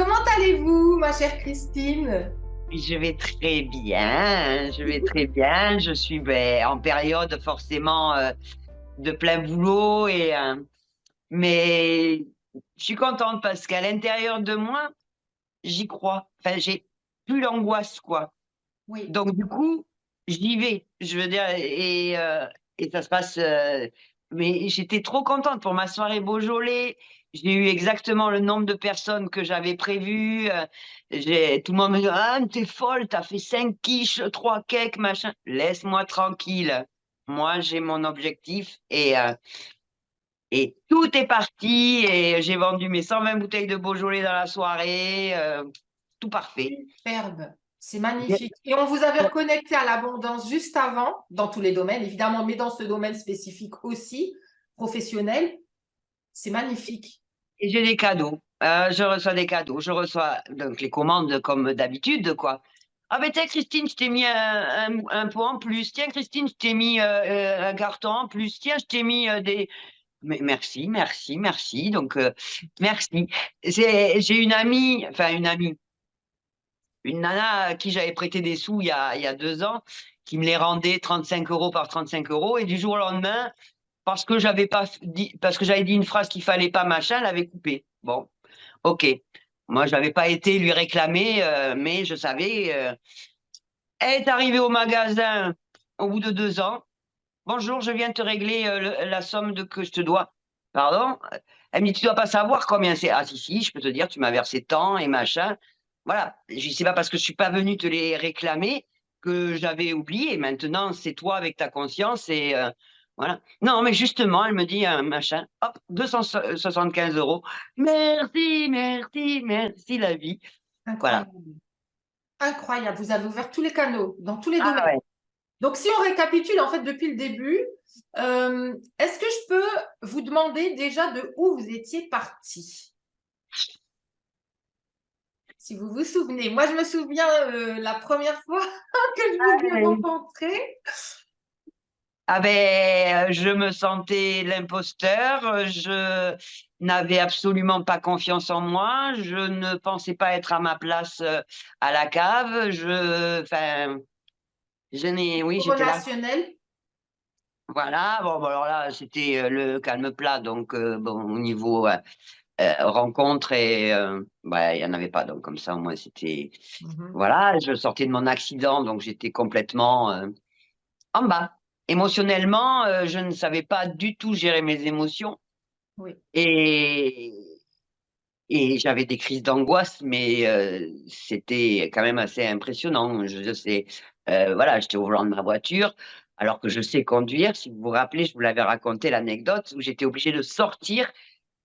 Comment allez-vous, ma chère Christine? Je vais très bien, je vais très bien. Je suis en période forcément de plein boulot mais je suis contente parce qu'à l'intérieur de moi, j'y crois. Enfin, j'ai plus l'angoisse quoi. Oui, Donc du coup, j'y vais. Je veux dire et ça se passe. Mais j'étais trop contente pour ma soirée Beaujolais. J'ai eu exactement le nombre de personnes que j'avais prévu. Tout le monde me dit: «Ah, mais tu folle, t'as fait 5 quiches, 3 cakes, machin». Laisse-moi tranquille. Moi, j'ai mon objectif et tout est parti et j'ai vendu mes 120 bouteilles de Beaujolais dans la soirée, tout parfait. superbe. C'est magnifique. Et on vous avait reconnecté à l'abondance juste avant, dans tous les domaines, évidemment, mais dans ce domaine spécifique aussi, professionnel. C'est magnifique. Et j'ai des cadeaux. Je reçois des cadeaux. Je reçois donc les commandes comme d'habitude, quoi. Ah ben tiens Christine, je t'ai mis un pot en plus. Tiens Christine, je t'ai mis un carton en plus. Tiens, je t'ai mis des. Mais merci, merci, merci. Donc merci. J'ai une amie, enfin une nana à qui j'avais prêté des sous il y a 2 ans, qui me les rendait 35 euros par 35 euros, et du jour au lendemain, parce que j'avais dit une phrase qu'il fallait pas, machin, elle avait coupé. Bon, ok. Moi, je n'avais pas été lui réclamer, mais je savais. Elle est arrivée au magasin au bout de 2 ans. Bonjour, je viens te régler la somme que je te dois. Pardon? Elle me dit, tu dois pas savoir combien c'est. Ah si, si, je peux te dire, tu m'as versé tant et machin. Voilà. Je dis, c'est pas parce que je suis pas venue te les réclamer que j'avais oublié. Maintenant, c'est toi avec ta conscience et voilà. Non, mais justement, elle me dit, machin, hop, 275 euros. Merci, merci, merci la vie. Voilà. Incroyable. Incroyable. Vous avez ouvert tous les canaux, dans tous les Ah domaines. ouais. Donc, si on récapitule, en fait, depuis le début, est-ce que je peux vous demander déjà de où vous étiez parti? Si vous vous souvenez. Moi, je me souviens la première fois que je vous ai rencontré. Ah ben, je me sentais l'imposteur, je n'avais absolument pas confiance en moi, je ne pensais pas être à ma place, à la cave, enfin, oui, j'étais là. Relationnel. Voilà, bon, alors là, c'était le calme plat, donc bon, au niveau rencontre il y en avait pas, donc comme ça, au moins, c'était, Mhm. voilà, je sortais de mon accident, donc j'étais complètement en bas. Émotionnellement, je ne savais pas du tout gérer mes émotions Oui. et j'avais des crises d'angoisse, mais c'était quand même assez impressionnant. Je sais, voilà, j'étais au volant de ma voiture alors que je sais conduire. Si vous vous rappelez, je vous l'avais raconté l'anecdote où j'étais obligée de sortir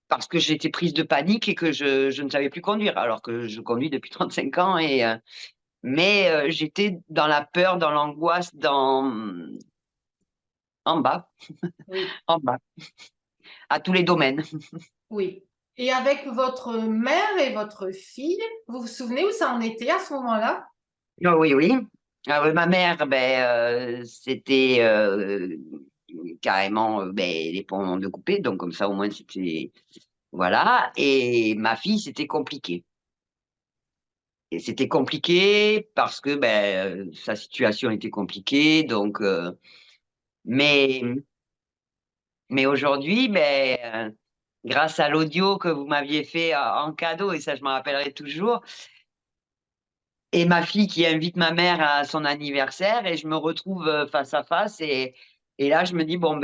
parce que j'étais prise de panique et que je ne savais plus conduire alors que je conduis depuis 35 ans mais j'étais dans la peur, dans l'angoisse, en bas, Oui. en bas, à tous les domaines. Oui. Et avec votre mère et votre fille, vous vous souvenez où ça en était à ce moment-là? Ah oui, oui. Ah oui, ma mère, c'était carrément les ponts de coupé, donc comme ça au moins c'était voilà. Et ma fille, c'était compliqué. Et c'était compliqué parce que sa situation était compliquée, donc mais aujourd'hui, grâce à l'audio que vous m'aviez fait en cadeau, et ça je m'en rappellerai toujours, et ma fille qui invite ma mère à son anniversaire et je me retrouve face à face et là je me dis bon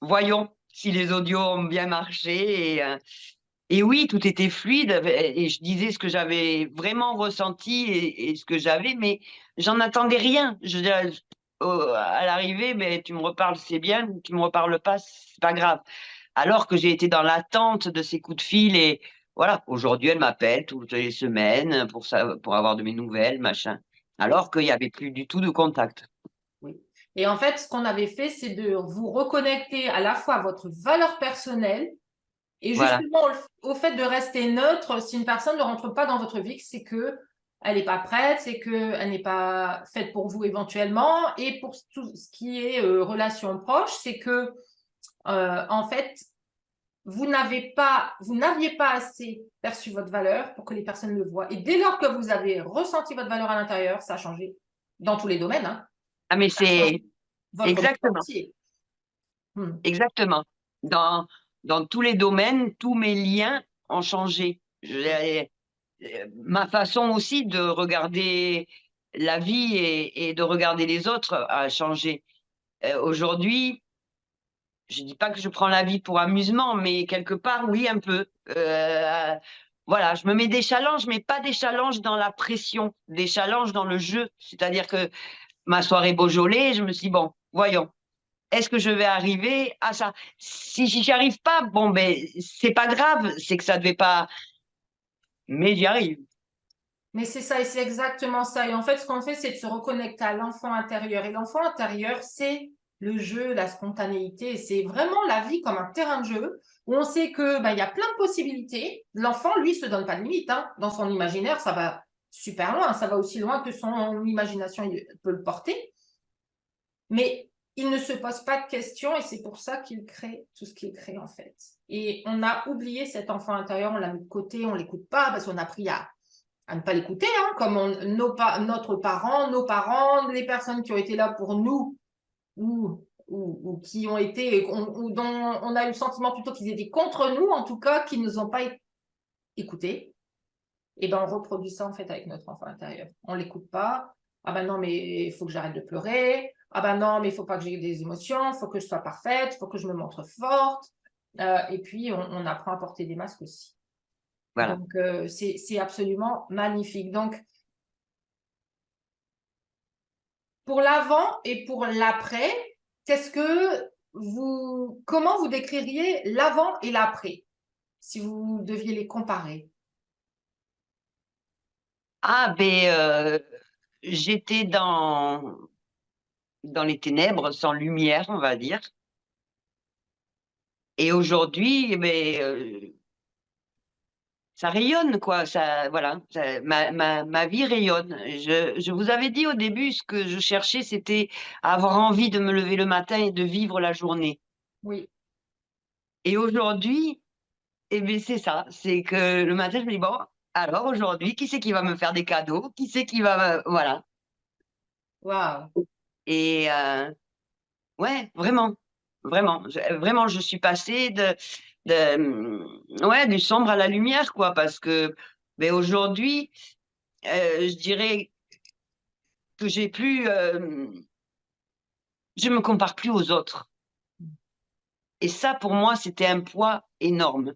voyons si les audios ont bien marché et oui tout était fluide et je disais ce que j'avais vraiment ressenti et ce que j'avais mais j'en attendais rien. Je veux dire, à l'arrivée tu me reparles c'est bien, tu me reparles pas c'est pas grave. Alors que j'ai été dans l'attente de ces coups de fil et voilà, aujourd'hui, elle m'appelle toutes les semaines pour ça, pour avoir de mes nouvelles, machin. Oui. Alors qu'il y avait plus du tout de contact. Oui. Et en fait, ce qu'on avait fait, c'est de vous reconnecter à la fois à votre valeur personnelle et Voilà. justement au fait de rester neutre si une personne ne rentre pas dans votre vie, c'est que elle n'est pas prête, c'est qu'elle n'est pas faite pour vous éventuellement. Et pour tout ce qui est relation proche, c'est que en fait, vous n'aviez pas assez perçu votre valeur pour que les personnes le voient. Et dès lors que vous avez ressenti votre valeur à l'intérieur, ça a changé dans tous les domaines, hein. Ah, mais Ça a changé c'est votre monde exactement, entier. Hmm. exactement. Dans tous les domaines, tous mes liens ont changé. Ma façon aussi de regarder la vie et de regarder les autres a changé. Aujourd'hui, je dis pas que je prends la vie pour amusement, mais quelque part, oui, un peu. Voilà, je me mets des challenges, mais pas des challenges dans la pression, des challenges dans le jeu. C'est-à-dire que ma soirée Beaujolais, je me suis dit, bon, voyons, est-ce que je vais arriver à ça? Si j'y arrive pas, bon, ben, c'est pas grave, c'est que ça devait pas, mais j'y arrive. Mais c'est ça, et c'est exactement ça. Et en fait, ce qu'on fait, c'est de se reconnecter à l'enfant intérieur. Et l'enfant intérieur, c'est le jeu, la spontanéité. C'est vraiment la vie comme un terrain de jeu où on sait que il y a plein de possibilités. L'enfant, lui, se donne pas de limite, hein. Dans son imaginaire, ça va super loin. Ça va aussi loin que son imagination il peut le porter. Mais il ne se pose pas de questions et c'est pour ça qu'il crée tout ce qu'il crée, en fait. Et on a oublié cet enfant intérieur, on l'a mis de côté, on l'écoute pas parce qu'on a appris à ne pas l'écouter, hein, comme notre parent, nos parents, les personnes qui ont été là pour nous ou qui ont été, ou dont on a eu le sentiment plutôt qu'ils étaient contre nous, en tout cas, qui ne nous ont pas écoutés. Et ben on reproduit ça en fait avec notre enfant intérieur. On l'écoute pas. Ah ben non, mais il faut que j'arrête de pleurer. Ah ben non, mais il faut pas que j'ai des émotions. Il faut que je sois parfaite. Il faut que je me montre forte. Et puis on apprend à porter des masques aussi. Voilà. Donc c'est absolument magnifique. Donc pour l'avant et pour l'après, comment vous décririez l'avant et l'après, si vous deviez les comparer? Ah, ben, j'étais dans les ténèbres, sans lumière, on va dire. Et aujourd'hui, eh ben, ça rayonne, quoi. Ça, voilà, ma vie rayonne. Je vous avais dit au début, ce que je cherchais, c'était avoir envie de me lever le matin et de vivre la journée. Oui. Et aujourd'hui, eh ben, c'est ça. C'est que le matin, je me dis, bon, alors aujourd'hui, qui c'est qui va me faire des cadeaux? Qui c'est qui va voilà. Waouh. Et ouais, vraiment, vraiment, vraiment, je suis passée ouais, du sombre à la lumière, quoi, parce que ben, aujourd'hui, je dirais que j'ai plus, je me compare plus aux autres. Et ça, pour moi, c'était un poids énorme.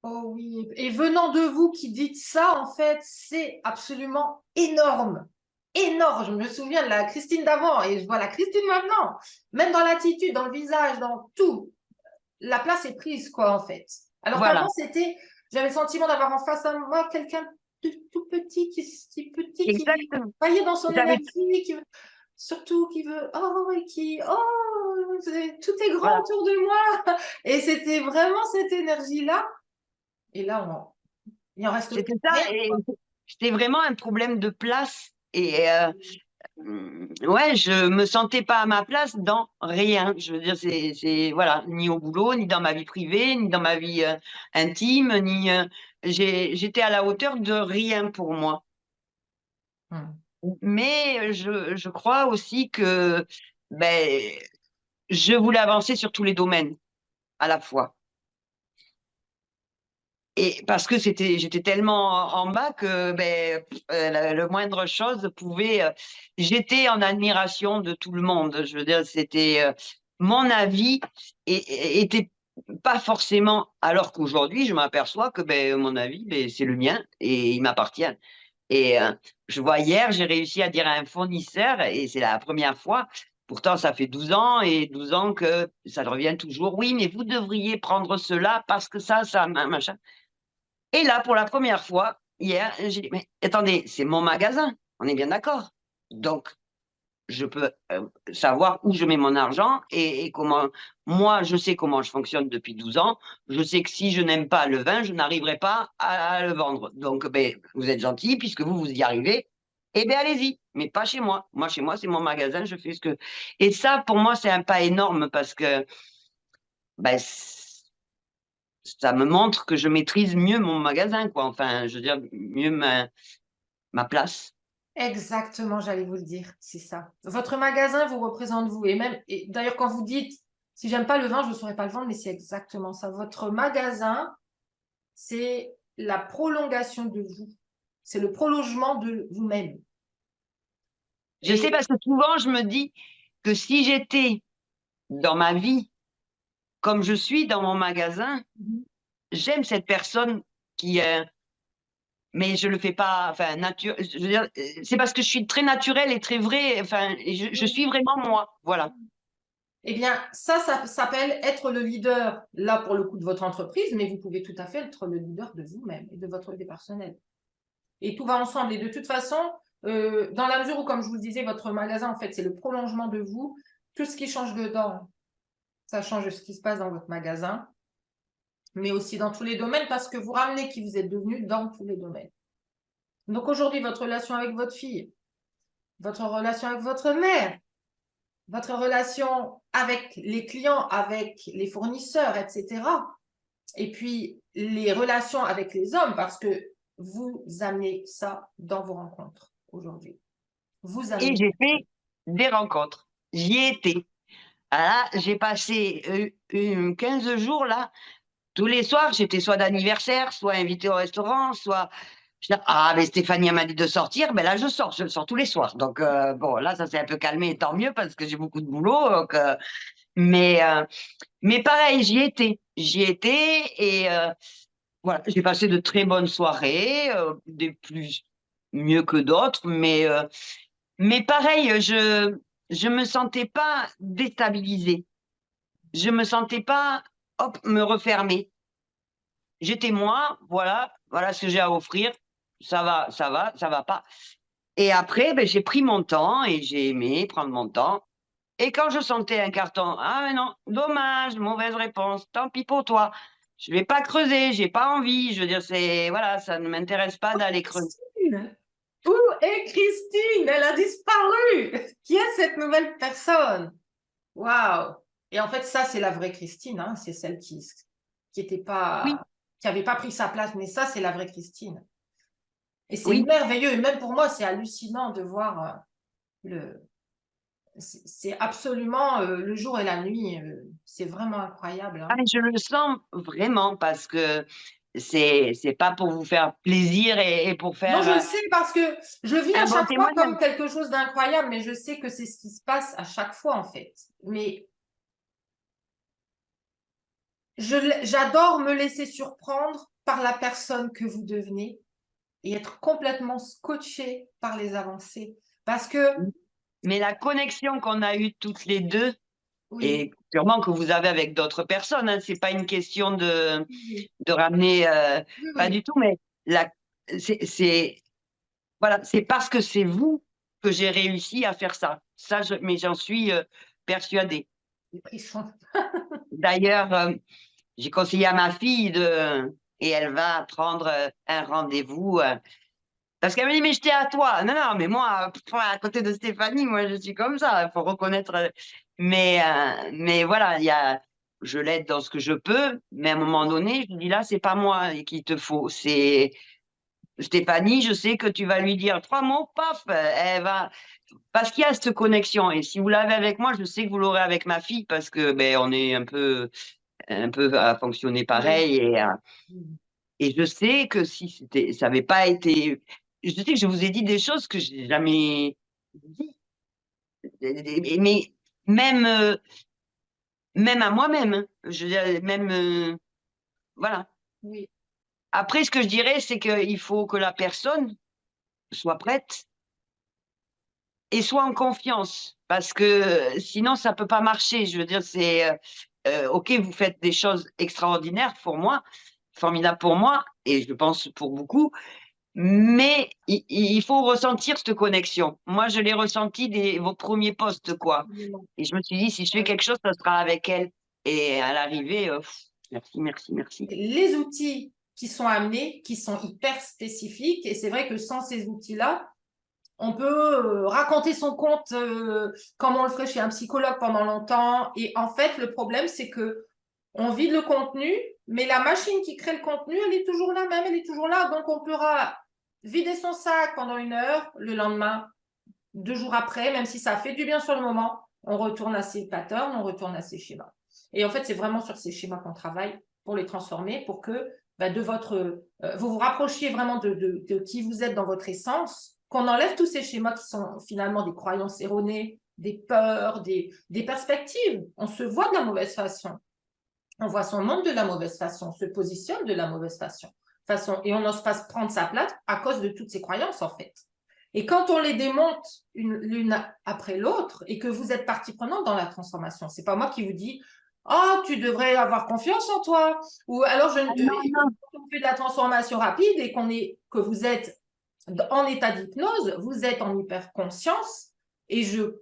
Oh oui, et venant de vous qui dites ça, en fait, c'est absolument énorme. Énorme. Je me souviens de la Christine d'avant et je vois la Christine maintenant. Même dans l'attitude, dans le visage, dans tout. La place est prise, quoi, en fait. Alors Voilà, qu'avant, j'avais le sentiment d'avoir en face à moi quelqu'un de tout petit, qui exactement. voyait dans son J'avais, énergie, surtout qui veut, oh, et tout est grand voilà, autour de moi. Et c'était vraiment cette énergie-là. Et là, il en reste c'était ça. rien, Et quoi. c'était vraiment un problème de place. Et ouais, je me sentais pas à ma place dans rien. Je veux dire, voilà, ni au boulot, ni dans ma vie privée, ni dans ma vie intime, ni j'étais à la hauteur de rien pour moi. Hmm. Mais je crois aussi que ben, je voulais avancer sur tous les domaines à la fois. Et parce que j'étais tellement en bas que ben, le moindre chose pouvait. J'étais en admiration de tout le monde. Je veux dire, c'était mon avis était pas forcément. Alors qu'aujourd'hui, je m'aperçois que ben, mon avis, ben, c'est le mien et il m'appartient. Et je vois hier, j'ai réussi à dire à un fournisseur, et c'est la première fois. Pourtant, ça fait 12 ans et 12 ans que ça revient toujours. Oui, mais vous devriez prendre cela parce que ça, machin. Et là, pour la première fois, hier, j'ai dit, mais attendez, c'est mon magasin, on est bien d'accord. Donc, je peux savoir où je mets mon argent et comment. Moi, je sais comment je fonctionne depuis 12 ans. Je sais que si je n'aime pas le vin, je n'arriverai pas à le vendre. Donc, ben, vous êtes gentil, puisque vous y arrivez. Eh bien, allez-y, mais pas chez moi. Moi, chez moi, c'est mon magasin, je fais ce que. Et ça, pour moi, c'est un pas énorme parce que ben, ça me montre que je maîtrise mieux mon magasin, quoi. Enfin, je veux dire, mieux ma place. Exactement, j'allais vous le dire, c'est ça. Votre magasin vous représente vous. Et même, et d'ailleurs, quand vous dites, si j'aime pas le vin, je ne saurais pas le vendre, mais c'est exactement ça. Votre magasin, c'est la prolongation de vous. C'est le prolongement de vous-même. Je sais Et parce que souvent, je me dis que si j'étais dans ma vie comme je suis dans mon magasin, j'aime cette personne qui, mais je le fais pas, enfin, je veux dire, c'est parce que je suis très naturelle et très vraie, enfin, et je suis vraiment moi, voilà. eh bien, ça s'appelle être le leader, là, pour le coup, de votre entreprise, mais vous pouvez tout à fait être le leader de vous-même et de votre vie personnelle. Et tout va ensemble. Et de toute façon, dans la mesure où, comme je vous le disais, votre magasin, en fait, c'est le prolongement de vous, tout ce qui change dedans, ça change ce qui se passe dans votre magasin, mais aussi dans tous les domaines, parce que vous ramenez qui vous êtes devenu dans tous les domaines. Donc aujourd'hui, votre relation avec votre fille, votre relation avec votre mère, votre relation avec les clients, avec les fournisseurs, etc. Et puis les relations avec les hommes, parce que vous amenez ça dans vos rencontres aujourd'hui. Vous Et amenez. j'ai fait des rencontres. J'y ai été. Ah là, j'ai passé 15 jours là. Tous les soirs, j'étais soit d'anniversaire, soit invitée au restaurant, soit. Ah, mais Stéphanie m'a dit de sortir, ben là, je sors tous les soirs. Donc, bon, là, ça s'est un peu calmé, tant mieux, parce que j'ai beaucoup de boulot. Donc, mais, euh, mais pareil, j'y étais, et voilà, j'ai passé de très bonnes soirées, des plus mieux que d'autres, mais pareil, je me sentais pas déstabilisée. Je me sentais pas, hop, me refermer. J'étais moi, voilà ce que j'ai à offrir. Ça va pas. Et après, ben, j'ai pris mon temps et j'ai aimé prendre mon temps. Et quand je sentais un carton, ah mais non, dommage, mauvaise réponse, tant pis pour toi. Je vais pas creuser, j'ai pas envie. Je veux dire, voilà, ça ne m'intéresse pas d'aller creuser. Christine, où est Christine? Elle a disparu. Qui est cette nouvelle personne? Waouh! Et en fait, ça, c'est la vraie Christine, hein. C'est celle qui était Oui, pas, qui avait pas pris sa place, mais ça, c'est la vraie Christine. Et c'est oui. merveilleux. Et même pour moi, c'est hallucinant de voir le. C'est absolument le jour et la nuit. C'est vraiment incroyable, Ah, hein. mais je le sens vraiment parce que c'est pas pour vous faire plaisir et pour Non, faire je le sais parce que je le vis à un bon chaque fois témoignage. comme quelque chose d'incroyable, mais je sais que c'est ce qui se passe à chaque fois, en fait. Mais j'adore me laisser surprendre par la personne que vous devenez et être complètement scotché par les avancées. Parce que, Mais la connexion qu'on a eue toutes les deux, oui, et sûrement que vous avez avec d'autres personnes, hein, c'est pas une question oui, de ramener, oui, pas oui. du tout, mais la, voilà, c'est parce que c'est vous que j'ai réussi à faire ça. Mais j'en suis persuadée. Les prix sont. D'ailleurs, j'ai conseillé à ma fille et elle va prendre un rendez-vous. Parce qu'elle me dit, mais j'étais à toi. Non, non, mais moi, à côté de Stéphanie, moi, je suis comme ça. Il faut reconnaître. Mais voilà, je l'aide dans ce que je peux. Mais à un moment donné, je dis, là, c'est pas moi qu'il te faut. C'est Stéphanie, je sais que tu vas lui dire 3 mots, paf, elle va. Parce qu'il y a cette connexion. Et si vous l'avez avec moi, je sais que vous l'aurez avec ma fille parce que ben, on est un peu à fonctionner Oui. pareil. Et je sais que si ça n'avait pas été. Je sais que je vous ai dit des choses que je n'ai jamais dit. Mais même, même à moi-même, hein. Je veux dire, même. Voilà. Oui. Après, ce que je dirais, c'est qu'il faut que la personne soit prête et soit en confiance. Parce que sinon, ça ne peut pas marcher. Je veux dire, OK, vous faites des choses extraordinaires pour moi, formidables pour moi, et je pense pour beaucoup. Mais il faut ressentir cette connexion. Moi, je l'ai ressenti dès vos premiers postes, quoi. Absolument. Et je me suis dit, si je fais Ouais. quelque chose, ça sera avec elle. Et à l'arrivée, merci, merci, merci. Les outils qui sont amenés, qui sont hyper spécifiques, et c'est vrai que sans ces outils-là, on peut raconter son compte comme on le ferait chez un psychologue pendant longtemps. Et en fait, le problème, c'est que on vide le contenu, Mais la machine qui crée le contenu, elle est toujours là même, elle est toujours là. Donc, on pourra vider son sac pendant 1 heure, le lendemain, 2 jours après, même si ça fait du bien sur le moment, on retourne à ces patterns, on retourne à ces schémas. Et en fait, c'est vraiment sur ces schémas qu'on travaille pour les transformer, pour que vous vous rapprochiez vraiment de qui vous êtes dans votre essence, qu'on enlève tous ces schémas qui sont finalement des croyances erronées, des peurs, des perspectives. On se voit de la mauvaise façon. On voit son monde de la mauvaise façon, on se positionne de la mauvaise façon, et on n'ose pas prendre sa place à cause de toutes ces croyances, en fait. Et quand on les démonte l'une après l'autre et que vous êtes partie prenante dans la transformation, c'est pas moi qui vous dis oh, tu devrais avoir confiance en toi. Ou alors, Ah, non, non. on fait de la transformation rapide et que vous êtes en état d'hypnose, vous êtes en hyper conscience et je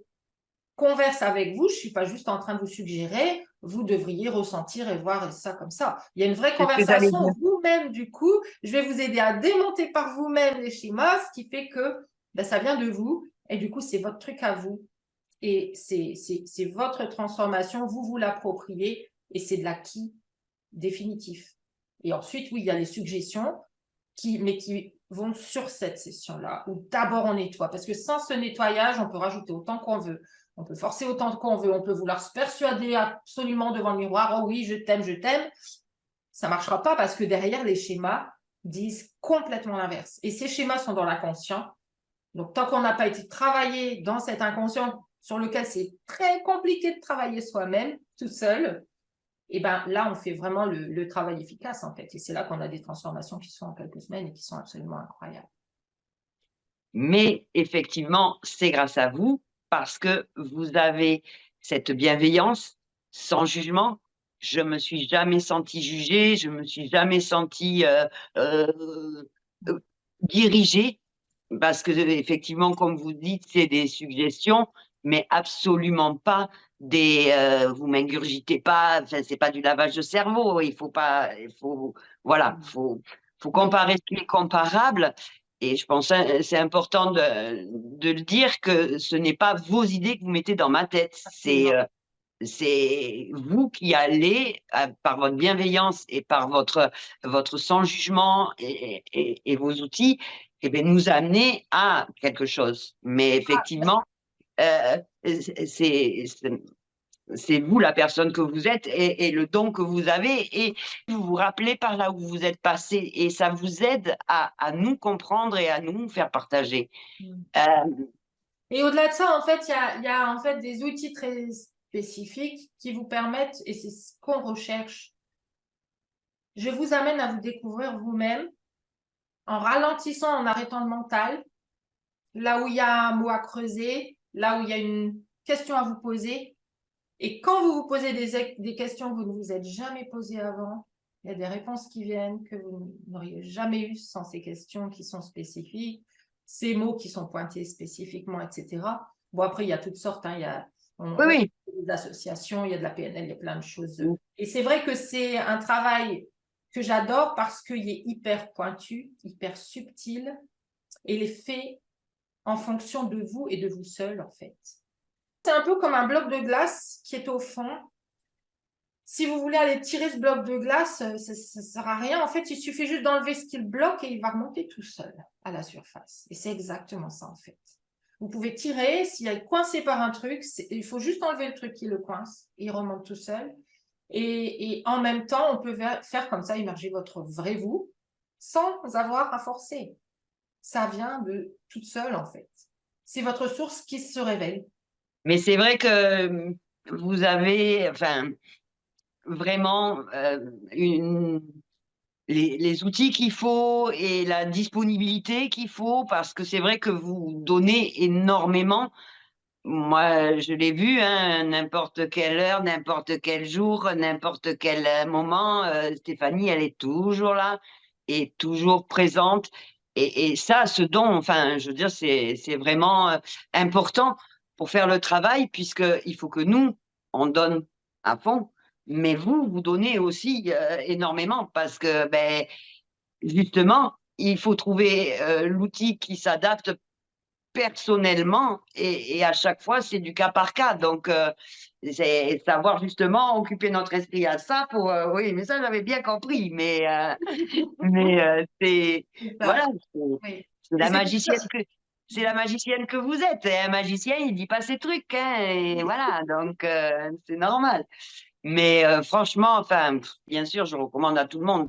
converse avec vous, je ne suis pas juste en train de vous suggérer, vous devriez ressentir et voir ça comme ça. Il y a une vraie C'est ce que j'allais conversation dire. vous-même, du coup, je vais vous aider à démonter par vous-même les schémas, ce qui fait que ça vient de vous, et du coup, c'est votre truc à vous, et c'est votre transformation, vous vous l'appropriez, et c'est de l'acquis définitif. Et ensuite, oui, il y a les suggestions, mais qui vont sur cette session-là, où d'abord on nettoie, parce que sans ce nettoyage, on peut rajouter autant qu'on veut, on peut forcer autant qu'on veut, on peut vouloir se persuader absolument devant le miroir, oh oui, je t'aime, ça ne marchera pas parce que derrière, les schémas disent complètement l'inverse. Et ces schémas sont dans l'inconscient. Donc, tant qu'on n'a pas été travaillé dans cet inconscient sur lequel c'est très compliqué de travailler soi-même, tout seul, et ben là, on fait vraiment le travail efficace, en fait. Et c'est là qu'on a des transformations qui sont en quelques semaines et qui sont absolument incroyables. Mais effectivement, c'est grâce à vous parce que vous avez cette bienveillance sans jugement. Je me suis jamais sentie jugée, je me suis jamais sentie dirigée parce que effectivement, comme vous dites, c'est des suggestions, mais absolument pas des. Vous m'ingurgitez pas. Enfin, c'est pas du lavage de cerveau. Il faut pas. Il faut. Voilà. Faut comparer ce qui est comparable. Et je pense que c'est important de le dire que ce n'est pas vos idées que vous mettez dans ma tête. C'est vous qui allez, par votre bienveillance et par votre sans jugement et vos outils, eh bien, nous amener à quelque chose. Mais effectivement, euh, c'est c'est vous la personne que vous êtes et le don que vous avez. Et vous vous rappelez par là où vous êtes passé et ça vous aide à nous comprendre et à nous faire partager. Euh, Et au-delà de ça, en fait, il y a en fait des outils très spécifiques qui vous permettent, et c'est ce qu'on recherche. Je vous amène à vous découvrir vous-même en ralentissant, en arrêtant le mental, là où il y a un mot à creuser, là où il y a une question à vous poser. Et quand vous vous posez des questions que vous ne vous êtes jamais posées avant, il y a des réponses qui viennent que vous n'auriez jamais eues sans ces questions qui sont spécifiques, ces mots qui sont pointés spécifiquement, etc. Bon, après, il y a toutes sortes. Hein. oui, On oui. fait des associations, il y a de la PNL, il y a plein de choses. Et c'est vrai que c'est un travail que j'adore parce qu'il est hyper pointu, hyper subtil, et il est fait en fonction de vous et de vous seul, en fait. C'est un peu comme un bloc de glace qui est au fond. Si vous voulez aller tirer ce bloc de glace, ça ne sert à rien. En fait, il suffit juste d'enlever ce qui le bloque et il va remonter tout seul à la surface. Et c'est exactement ça, en fait. Vous pouvez tirer, s'il est coincé par un truc, il faut juste enlever le truc qui le coince. Il remonte tout seul. Et en même temps, on peut faire comme ça, émerger votre vrai vous, sans avoir à forcer. Ça vient de toute seule, en fait. C'est votre source qui se révèle. Mais c'est vrai que vous avez, enfin, vraiment les outils qu'il faut et la disponibilité qu'il faut, parce que c'est vrai que vous donnez énormément. Moi, je l'ai vu, hein, n'importe quelle heure, n'importe quel jour, n'importe quel moment, Stéphanie, elle est toujours là et toujours présente. Et ça, ce don, enfin, je veux dire, c'est vraiment important pour faire le travail, puisqu'il faut que nous, on donne à fond. Mais vous, vous donnez aussi énormément parce que, ben, justement, il faut trouver l'outil qui s'adapte personnellement et à chaque fois, c'est du cas par cas. Donc, C'est savoir justement occuper notre esprit à ça pour, oui, mais ça, j'avais bien compris, c'est, C'est ça, voilà, oui. c'est Et la c'est pour ça. magicienne c'est la magicienne que vous êtes. Et un magicien, il dit pas ces trucs, hein, et voilà, donc c'est normal. Mais franchement, enfin, bien sûr, je recommande à tout le monde.